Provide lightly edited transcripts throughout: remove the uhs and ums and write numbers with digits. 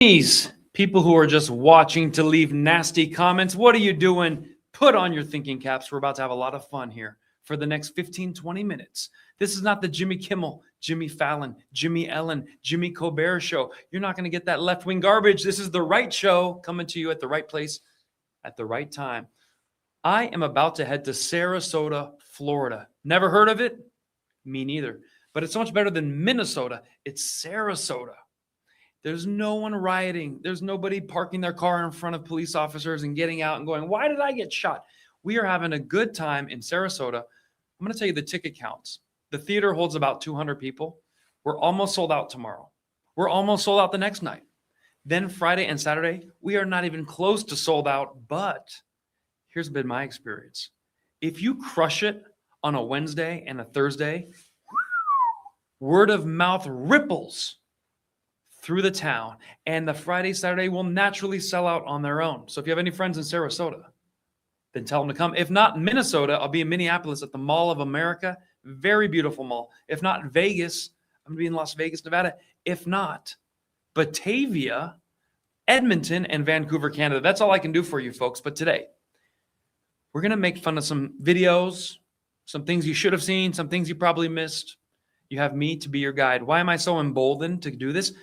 These people who are just watching to leave nasty comments, what are you doing? Put on your thinking caps. We're about to have a lot of fun here for the next 15, 20 minutes. This is not the Jimmy Kimmel, Jimmy Fallon, Jimmy Ellen, Jimmy Colbert show. You're not going to get that left-wing garbage. This is the right show coming to you at the right place at the right time. I am about to head to Sarasota, Florida. Never heard of it? Me neither. But it's so much better than Minnesota. It's Sarasota. There's no one rioting. There's nobody parking their car in front of police officers and getting out and going, why did I get shot? We are having a good time in Sarasota. I'm going to tell you the ticket counts. The theater holds about 200 people. We're almost sold out tomorrow. We're almost sold out the next night. Then Friday and Saturday, we are not even close to sold out. But here's been my experience. If you crush it on a Wednesday and a Thursday, word of mouth ripples through the town, and the Friday, Saturday will naturally sell out on their own. So if you have any friends in Sarasota, then tell them to come. If not Minnesota, I'll be in Minneapolis at the Mall of America. Very beautiful mall. If not Vegas, I'm going to be in Las Vegas, Nevada. If not Batavia, Edmonton, and Vancouver, Canada. That's all I can do for you folks. But today, we're going to make fun of some videos, some things you should have seen, some things you probably missed. You have me to be your guide. Why am I so emboldened to do this?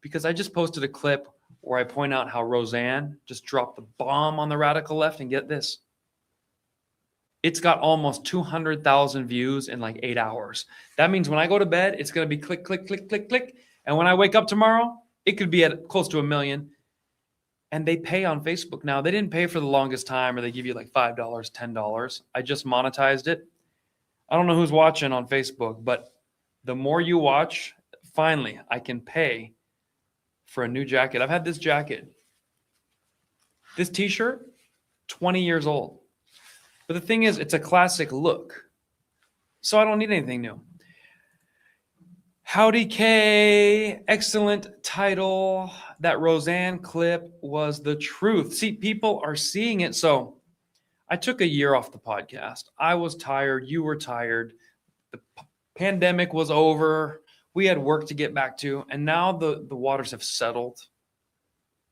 Because I just posted a clip where I point out how Roseanne just dropped the bomb on the radical left. And get this. It's got almost 200,000 views in like 8 hours. That means when I go to bed, it's going to be click, click, click, click, click. And when I wake up tomorrow, it could be at close to 1 million. And they pay on Facebook now. They didn't pay for the longest time, or they give you like $5, $10. I just monetized it. I don't know who's watching on Facebook, but the more you watch, finally, I can pay for a new jacket. I've had this jacket, this t-shirt, 20 years old. But the thing is, it's a classic look. So I don't need anything new. Howdy K, excellent title. That Roseanne clip was the truth. See, people are seeing it. So I took a year off the podcast. I was tired. You were tired. The pandemic was over. We had work to get back to, and now the waters have settled.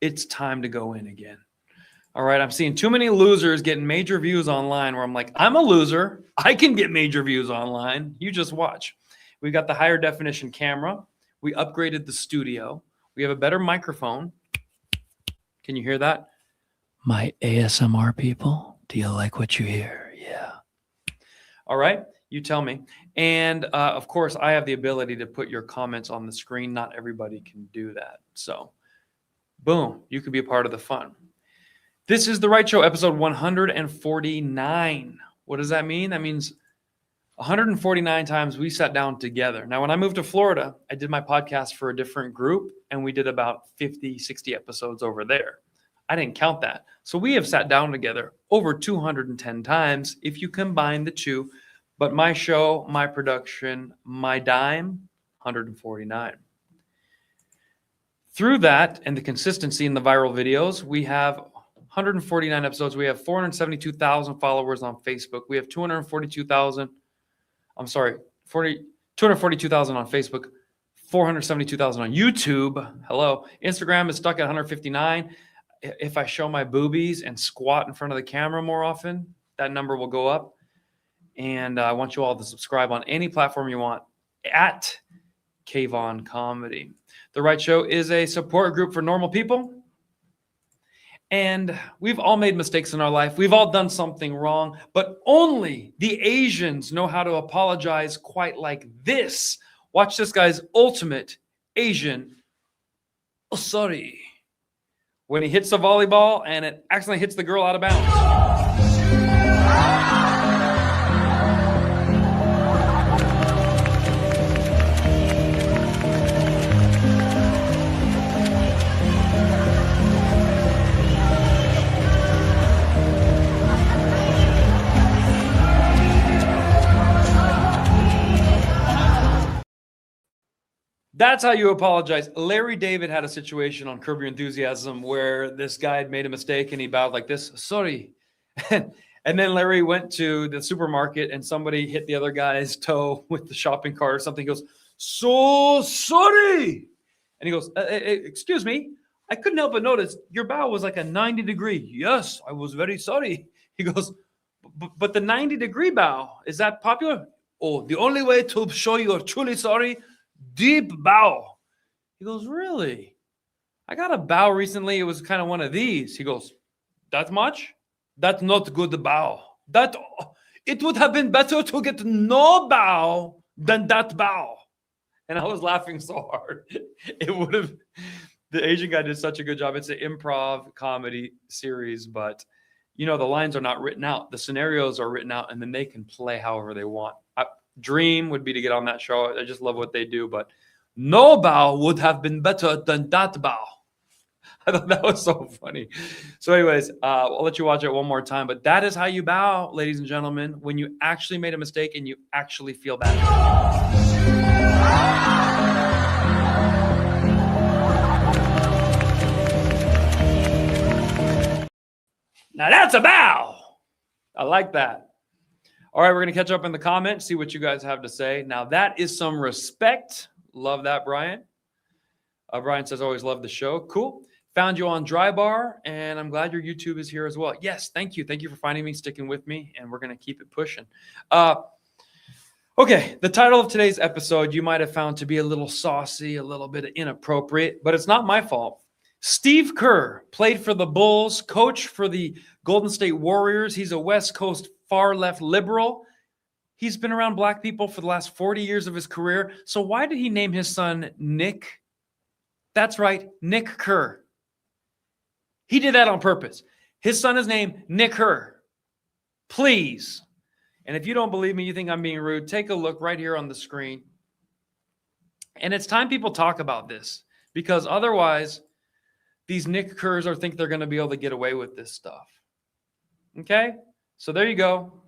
It's time to go in again. All right, I'm seeing too many losers getting major views online where I'm like, I'm a loser. I can get major views online. You just watch. We got the higher definition camera. We upgraded the studio. We have a better microphone. Can you hear that? My ASMR people, do you like what you hear? Yeah. All right. You tell me. And of course, I have the ability to put your comments on the screen. Not everybody can do that. So, boom, you can be a part of the fun. This is The Right Show, episode 149. What does that mean? That means 149 times we sat down together. Now, when I moved to Florida, I did my podcast for a different group, and we did about 50, 60 episodes over there. I didn't count that. So we have sat down together over 210 times if you combine the two. But my show, my production, my dime, 149. Through that and the consistency in the viral videos, we have 149 episodes. We have 472,000 followers on Facebook. We have 242,000 on Facebook, 472,000 on YouTube. Hello. Instagram is stuck at 159. If I show my boobies and squat in front of the camera more often, that number will go up. And I want you all to subscribe on any platform you want at Kayvon Comedy. The Right Show is a support group for normal people. And we've all made mistakes in our life. We've all done something wrong, but only the Asians know how to apologize quite like this. Watch this guy's ultimate Asian, oh, sorry, when he hits the volleyball and it accidentally hits the girl out of bounds. That's how you apologize. Larry David had a situation on Curb Your Enthusiasm where this guy had made a mistake and he bowed like this, sorry. And then Larry went to the supermarket and somebody hit the other guy's toe with the shopping cart or something. He goes, so sorry. And he goes, excuse me, I couldn't help but notice your bow was like a 90-degree. Yes, I was very sorry. He goes, but the 90-degree bow, is that popular? Oh, the only way to show you're truly sorry, deep bow. He goes, really? I got a bow recently. It was kind of one of these. He goes, that much? That's not good bow. It would have been better to get no bow than that bow. And I was laughing so hard. It would have, the Asian guy did such a good job. It's an improv comedy series, but the lines are not written out. The scenarios are written out, and then they can play however they want. Dream would be to get on that show. I just love what they do, but no bow would have been better than that bow. I thought that was so funny. So anyways, I'll let you watch it one more time, but that is how you bow, ladies and gentlemen, when you actually made a mistake and you actually feel bad. Now that's a bow. I like that. All right, we're going to catch up in the comments, see what you guys have to say. Now that is some respect. Love that, Brian. Brian says, always love the show. Cool. Found you on Dry Bar, and I'm glad your YouTube is here as well. Yes, thank you. Thank you for finding me, sticking with me, and we're going to keep it pushing. Okay, the title of today's episode you might have found to be a little saucy, a little bit inappropriate, but it's not my fault. Steve Kerr played for the Bulls, coach for the Golden State Warriors. He's a West Coast far-left liberal. He's been around black people for the last 40 years of his career. So why did he name his son Nick? That's right, Nick Kerr. He did that on purpose. His son is named Nick Kerr. Please. And if you don't believe me, you think I'm being rude, take a look right here on the screen. And it's time people talk about this, because otherwise these Nick Kerrs think they're going to be able to get away with this stuff. Okay? So there you go.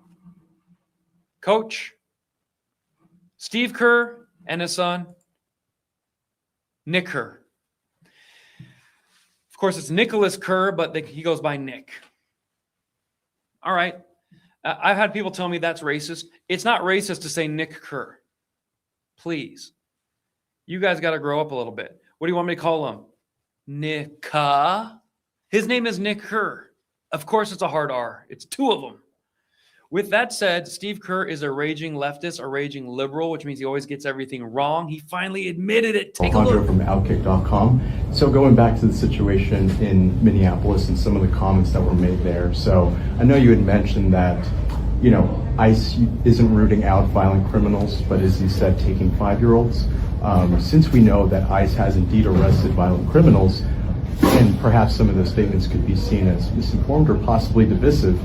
Coach Steve Kerr and his son, Nick Kerr. Of course, it's Nicholas Kerr, but he goes by Nick. All right. I've had people tell me that's racist. It's not racist to say Nick Kerr. Please. You guys got to grow up a little bit. What do you want me to call him? Nicka? His name is Nick Kerr. Of course, it's a hard R. It's two of them. With that said, Steve Kerr is a raging leftist, a raging liberal, which means he always gets everything wrong. He finally admitted it. Take a look. From Outkick.com. So going back to the situation in Minneapolis and some of the comments that were made there. So I know you had mentioned that, ICE isn't rooting out violent criminals, but is instead taking 5-year-olds. Since we know that ICE has indeed arrested violent criminals, and perhaps some of those statements could be seen as misinformed or possibly divisive,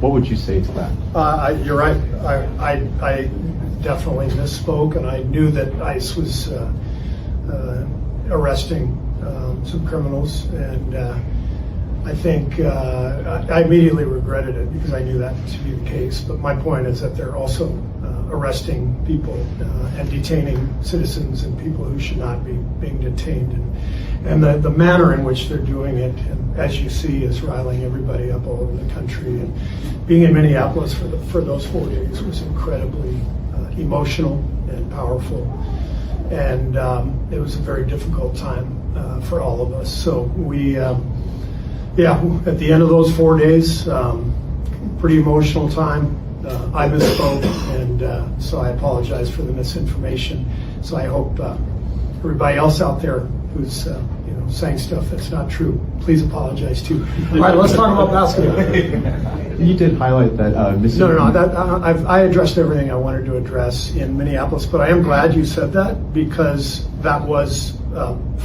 what would you say to that? You're right. I definitely misspoke, and I knew that ICE was arresting some criminals, and I think I immediately regretted it because I knew that to be the case. But my point is that they're also arresting people and detaining citizens and people who should not be being detained. And the manner in which they're doing it, and as you see, is riling everybody up all over the country. And being in Minneapolis for those 4 days was incredibly emotional and powerful. And it was a very difficult time for all of us. So we, at the end of those 4 days, pretty emotional time. I misspoke, and so I apologize for the misinformation. So I hope everybody else out there who's saying stuff that's not true, please apologize too. All right, let's talk about basketball. You did highlight that. I addressed everything I wanted to address in Minneapolis, but I am glad you said that, because that was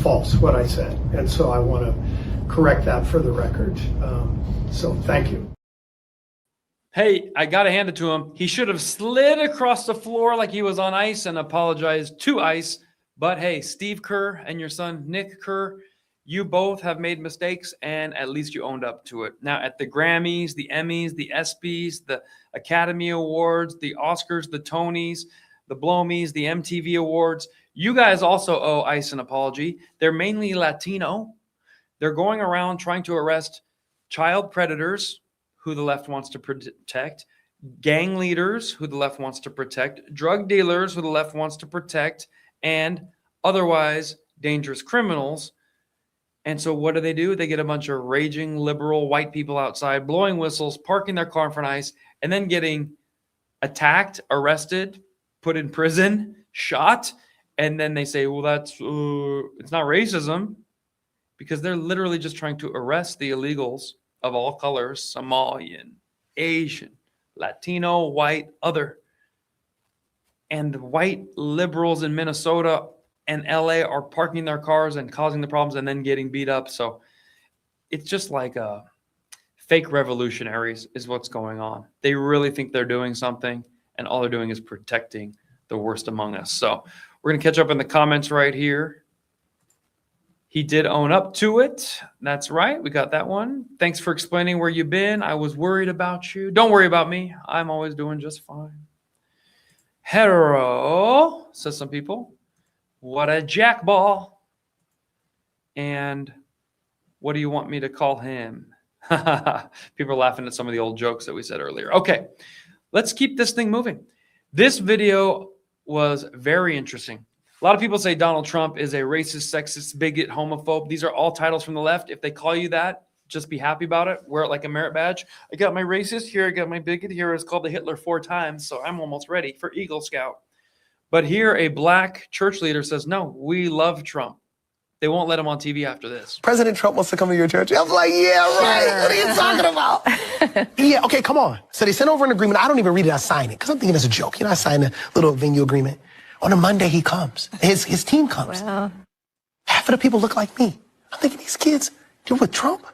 false, what I said, and so I want to correct that for the record. So thank you. Hey, I got to hand it to him. He should have slid across the floor like he was on ice and apologized to ICE. But hey, Steve Kerr and your son, Nick Kerr, you both have made mistakes, and at least you owned up to it. Now, at the Grammys, the Emmys, the ESPYs, the Academy Awards, the Oscars, the Tonys, the Blomies, the MTV Awards, you guys also owe ICE an apology. They're mainly Latino. They're going around trying to arrest child predators, who the left wants to protect, gang leaders, who the left wants to protect, drug dealers, who the left wants to protect, and otherwise dangerous criminals. And so what do? They get a bunch of raging liberal white people outside, blowing whistles, parking their car in front of ICE, and then getting attacked, arrested, put in prison, shot. And then they say, well, that's it's not racism, because they're literally just trying to arrest the illegals of all colors, Somalian, Asian, Latino, white, other. And white liberals in Minnesota and LA are parking their cars and causing the problems and then getting beat up. So it's just like fake revolutionaries is what's going on. They really think they're doing something, and all they're doing is protecting the worst among us. So we're going to catch up in the comments right here. He did own up to it. That's right. We got that one. Thanks for explaining where you've been. I was worried about you. Don't worry about me. I'm always doing just fine. Hetero, says some people. What a jackball. And what do you want me to call him? People are laughing at some of the old jokes that we said earlier. Okay, let's keep this thing moving. This video was very interesting. A lot of people say Donald Trump is a racist, sexist, bigot, homophobe. These are all titles from the left. If they call you that, just be happy about it. Wear it like a merit badge. I got my racist here. I got my bigot here. It's called the Hitler 4 times, so I'm almost ready for Eagle Scout. But here, a black church leader says, no, we love Trump. They won't let him on TV after this. President Trump wants to come to your church. I was like, yeah, right. What are you talking about? Yeah, okay, come on. So they sent over an agreement. I don't even read it. I sign it because I'm thinking it's a joke. You know, I signed a little venue agreement. On a Monday, he comes. His team comes. Wow. Half of the people look like me. I'm thinking, these kids, you're with Trump?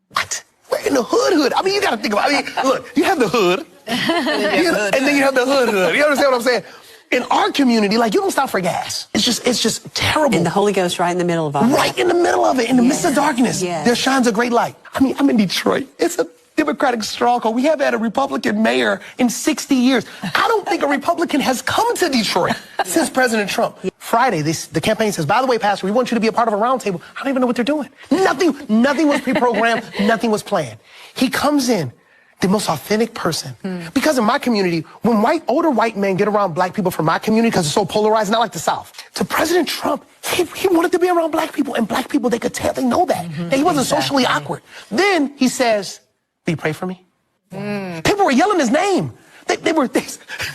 What? We're in the hood. I mean, you got to think about it. I mean, look, you have the hood, and then you have the hood. You understand what I'm saying? In our community, like, you don't stop for gas. It's just terrible. And the Holy Ghost right in the middle of all that. Right in the middle of it, in the midst of darkness, there shines a great light. I mean, I'm in Detroit. It's a Democratic stronghold. We haven't had a Republican mayor in 60 years. I don't think a Republican has come to Detroit since President Trump. Friday, the campaign says, by the way, Pastor, we want you to be a part of a roundtable. I don't even know what they're doing. Nothing was pre-programmed. Nothing was planned. He comes in, the most authentic person. Because in my community, when older white men get around black people from my community, because it's so polarized, not like the South, to President Trump, he wanted to be around black people, and black people, they could tell, they know that. And he wasn't socially awkward. Then he says, will you pray for me? People were yelling his name.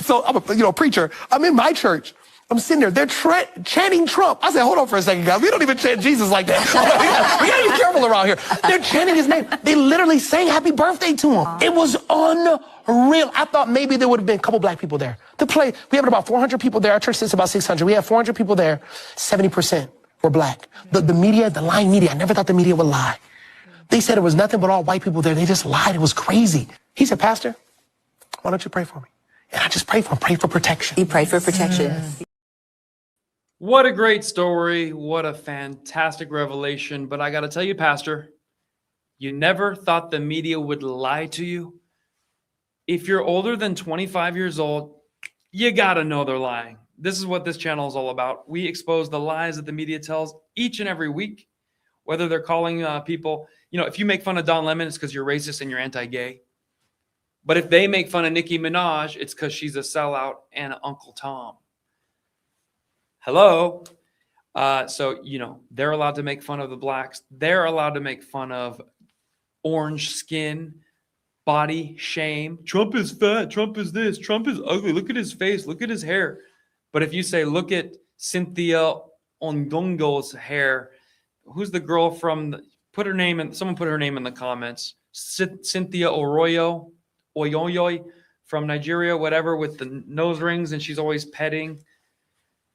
So I'm a preacher. I'm in my church. I'm sitting there. They're chanting Trump. I said, hold on for a second, guys. We don't even chant Jesus like that. We gotta be careful around here. They're chanting his name. They literally sang happy birthday to him. It was unreal. I thought maybe there would have been a couple black people there. We have about 400 people there. Our church sits about 600. We have 400 people there. 70% were black. The media, the lying media, I never thought the media would lie. They said it was nothing but all white people there. They just lied. It was crazy. He said, Pastor, why don't you pray for me? And I just prayed for him. Pray for protection. He prayed for protection. What a great story. What a fantastic revelation. But I got to tell you, Pastor, you never thought the media would lie to you. If you're older than 25 years old, you got to know they're lying. This is what this channel is all about. We expose the lies that the media tells each and every week, whether they're calling people, if you make fun of Don Lemon, it's because you're racist and you're anti-gay. But if they make fun of Nicki Minaj, it's because she's a sellout and Uncle Tom. Hello. So, they're allowed to make fun of the blacks. They're allowed to make fun of orange skin, body shame. Trump is fat. Trump is this. Trump is ugly. Look at his face. Look at his hair. But if you say, look at Cynthia Ondongo's hair, who's the girl from someone put her name in the comments. Cynthia Oyoyo from Nigeria, whatever, with the nose rings, and she's always petting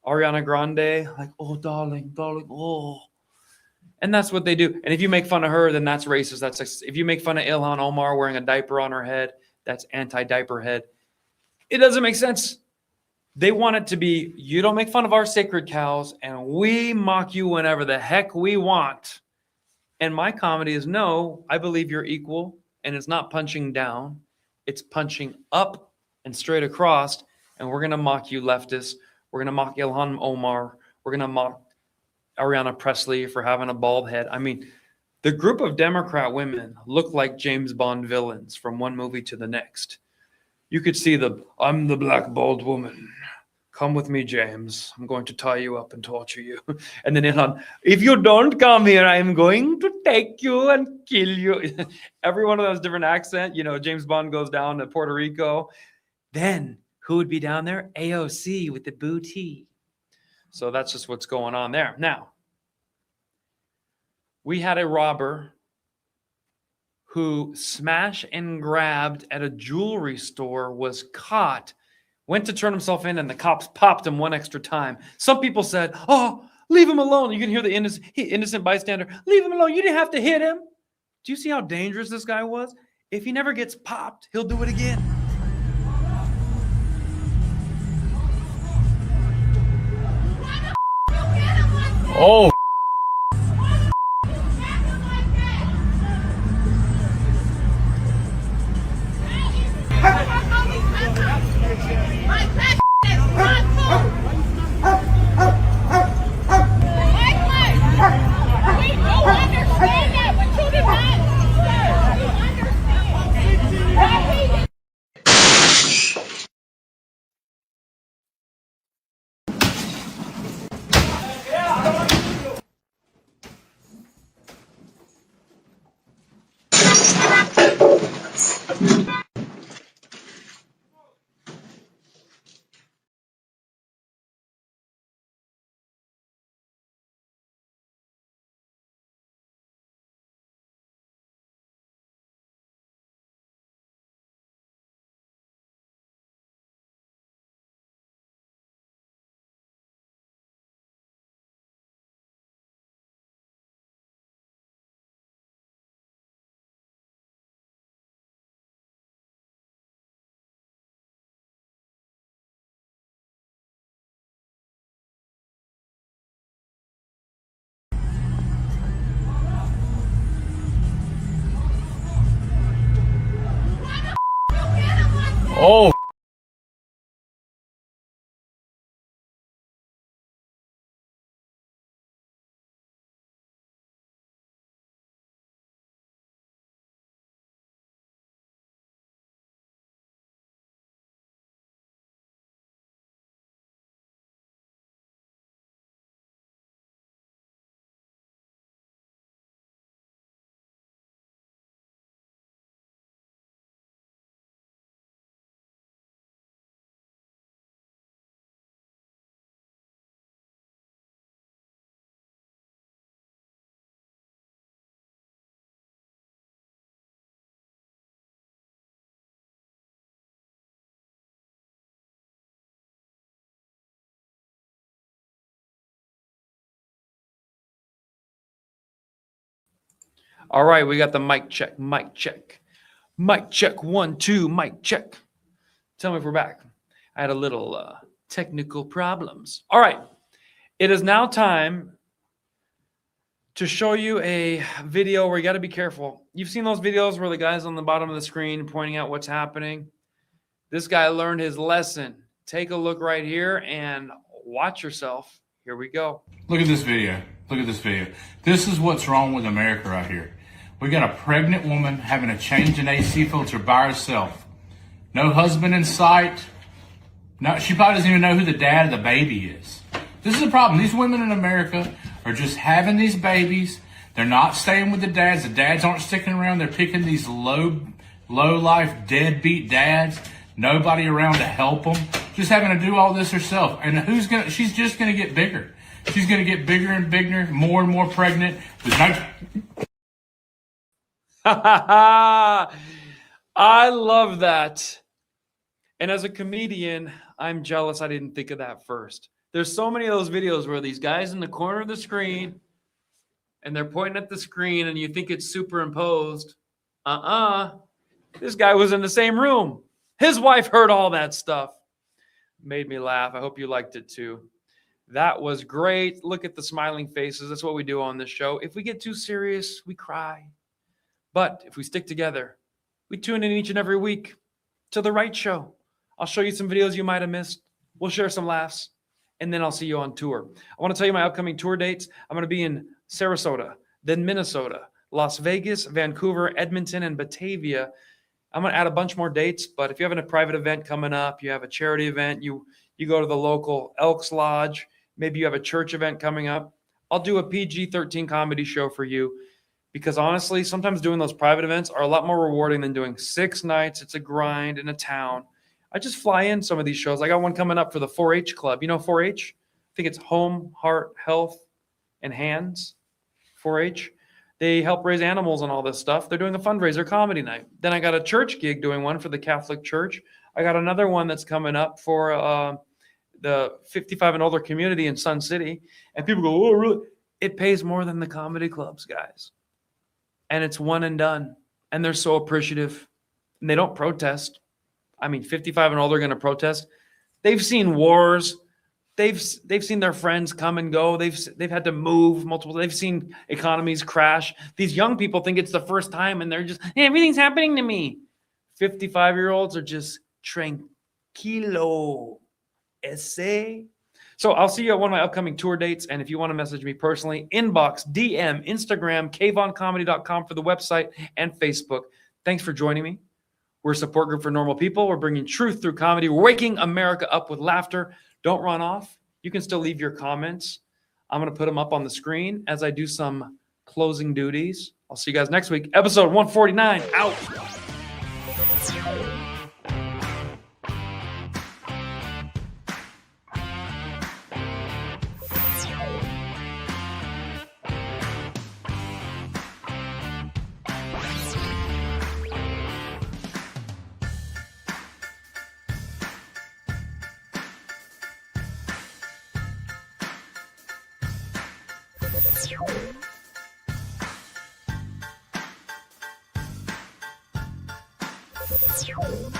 Ariana Grande, like, oh, darling, oh. And that's what they do. And if you make fun of her, then that's racist. That's sexist. If you make fun of Ilhan Omar wearing a diaper on her head, that's anti-diaper head. It doesn't make sense. They want it to be, you don't make fun of our sacred cows, and we mock you whenever the heck we want. And my comedy is, no, I believe you're equal, and it's not punching down. It's punching up and straight across, and we're going to mock you leftists. We're going to mock Ilhan Omar. We're going to mock Ariana Presley for having a bald head. I mean, the group of Democrat women look like James Bond villains from one movie to the next. You could see I'm the black bald woman Come with me, James. I'm going to tie you up and torture you. And then if you don't come here, I'm going to take you and kill you. Every one of those different accents. James Bond goes down to Puerto Rico. Then who would be down there? AOC with the booty. So that's just what's going on there. Now, we had a robber who smashed and grabbed at a jewelry store, was caught, went to turn himself in, and the cops popped him one extra time. Some people said, oh, leave him alone. You can hear the innocent bystander, leave him alone. You didn't have to hit him. Do you see how dangerous this guy was? If he never gets popped, he'll do it again. Oh. Oh. All right, we got the mic check, mic check. Mic check, 1, 2, mic check. Tell me if we're back. I had a little technical problems. All right, it is now time to show you a video where you got to be careful. You've seen those videos where the guy's on the bottom of the screen pointing out what's happening. This guy learned his lesson. Take a look right here and watch yourself. Here we go. Look at this video. Look at this video. This is what's wrong with America right here. We got a pregnant woman having a change in AC filter by herself. No husband in sight. No, she probably doesn't even know who the dad of the baby is. This is the problem. These women in America are just having these babies. They're not staying with the dads. The dads aren't sticking around. They're picking these low life, deadbeat dads. Nobody around to help them. Just having to do all this herself. And she's just gonna get bigger. She's gonna get bigger and bigger, more and more pregnant. I love that. And as a comedian, I'm jealous I didn't think of that first. There's so many of those videos where these guys in the corner of the screen and they're pointing at the screen and you think it's superimposed. This guy was in the same room. His wife heard all that stuff. Made me laugh. I hope you liked it too. That was great. Look at the smiling faces. That's what we do on this show. If we get too serious, we cry. But if we stick together, we tune in each and every week to The Right Show. I'll show you some videos you might have missed. We'll share some laughs, and then I'll see you on tour. I want to tell you my upcoming tour dates. I'm going to be in Sarasota, then Minnesota, Las Vegas, Vancouver, Edmonton, and Batavia. I'm going to add a bunch more dates, but if you have a private event coming up, you have a charity event, you You go to the local Elks Lodge. Maybe you have a church event coming up. I'll do a PG-13 comedy show for you because honestly, sometimes doing those private events are a lot more rewarding than doing 6 nights. It's a grind in a town. I just fly in some of these shows. I got one coming up for the 4-H club. You know 4-H? I think it's Home, Heart, Health, and Hands. 4-H. They help raise animals and all this stuff. They're doing a fundraiser comedy night. Then I got a church gig doing one for the Catholic Church. I got another one that's coming up for the 55 and older community in Sun City. And people go, oh, really? It pays more than the comedy clubs, guys. And it's one and done. And they're so appreciative. And they don't protest. I mean, 55 and older are going to protest. They've seen wars. They've seen their friends come and go. They've had to move multiple. They've seen economies crash. These young people think it's the first time, and they're just, hey, everything's happening to me. 55-year-olds are just tranquilo. Ese. So I'll see you at one of my upcoming tour dates. And if you want to message me personally, inbox, DM, Instagram, kvoncomedy.com for the website and Facebook. Thanks for joining me. We're a support group for normal people. We're bringing truth through comedy. We're waking America up with laughter. Don't run off. You can still leave your comments. I'm going to put them up on the screen as I do some closing duties. I'll see you guys next week. Episode 149 out. You